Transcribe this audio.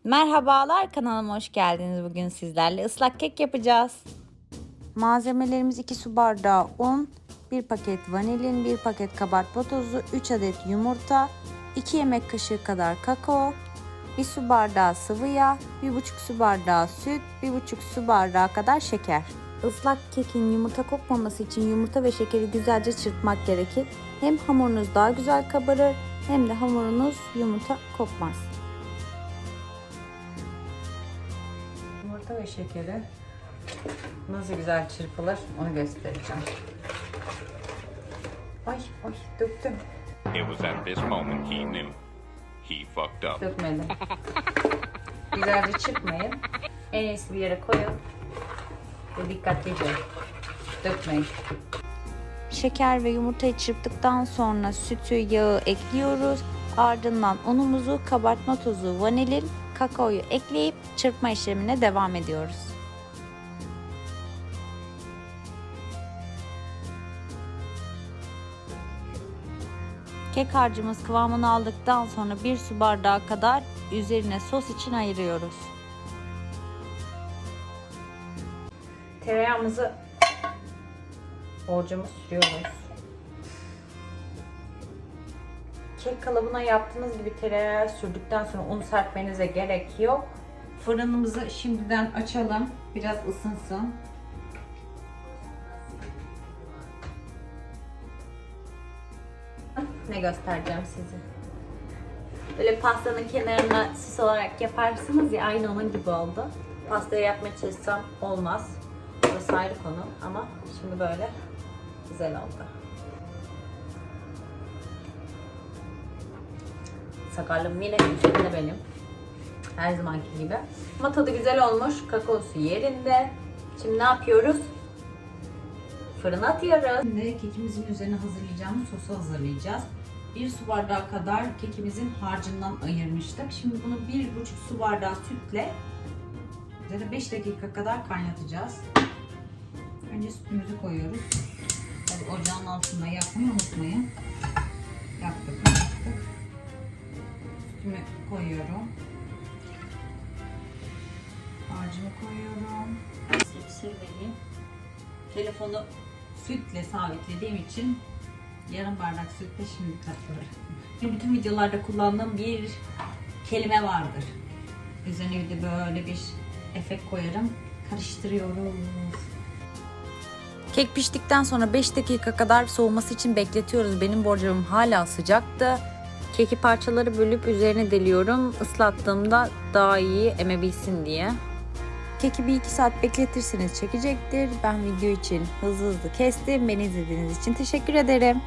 Merhabalar, kanalıma hoş geldiniz. Bugün sizlerle ıslak kek yapacağız. Malzemelerimiz 2 su bardağı un, 1 paket vanilin, 1 paket kabartma tozu, 3 adet yumurta, 2 yemek kaşığı kadar kakao, 1 su bardağı sıvı yağ, 1,5 su bardağı süt, 1,5 su bardağı kadar şeker. Islak kekin yumurta kokmaması için yumurta ve şekeri güzelce çırpmak gerekir. Hem hamurunuz daha güzel kabarır hem de hamurunuz yumurta kokmaz. Yumurta ve şekeri nasıl güzel çırpılır onu göstereceğim. Ay döktüm. It was at this moment he knew. He fucked up. Dökmedim. Güzelce çırpmayın. En iyisi bir yere koyun. Ve dikkatlice dökmeyin. Şeker ve yumurtayı çırptıktan sonra sütü, yağı ekliyoruz. Ardından unumuzu, kabartma tozu, vanilin, kakaoyu ekleyip çırpma işlemine devam ediyoruz. Kek harcımız kıvamını aldıktan sonra 1 su bardağı kadar üzerine sos için ayırıyoruz. Tereyağımızı borcamı sürüyoruz. Kek kalıbına yaptığınız gibi tereyağı sürdükten sonra un serpmenize gerek yok. Fırınımızı şimdiden açalım. Biraz ısınsın. Ne göstereceğim size. Böyle pastanın kenarına süs olarak yaparsınız ya, aynı onun gibi oldu. Pastayı yapmaya çalışsam olmaz. Burası ayrı konu ama şimdi böyle güzel oldu. Sakarlığım yine üstünde benim. Her zamanki gibi. Ama tadı güzel olmuş. Kakaosu yerinde. Şimdi ne yapıyoruz? Fırına atıyoruz. Şimdi kekimizin üzerine hazırlayacağımız sosu hazırlayacağız. 1 su bardağı kadar kekimizin harcından ayırmıştık. Şimdi bunu 1,5 su bardağı sütle üzerine 5 dakika kadar kaynatacağız. Önce sütümüzü koyuyoruz. Tabii ocağın altında yakmayı unutmayın. Yaktık. Sütümü koyuyorum. Harcımı koyuyorum. Sırlayayım. Telefonu sütle sabitlediğim için yarım bardak sütle şimdi katıyorum. Bütün videolarda kullandığım bir kelime vardır. Üzerine bir de böyle bir efekt koyarım. Karıştırıyoruz. Kek piştikten sonra 5 dakika kadar soğuması için bekletiyoruz. Benim borcamım hala sıcaktı. Keki parçaları bölüp üzerine deliyorum. Islattığımda daha iyi emebilsin diye. Keki 1-2 saat bekletirseniz çekecektir. Ben video için hızlı kestim. Beni izlediğiniz için teşekkür ederim.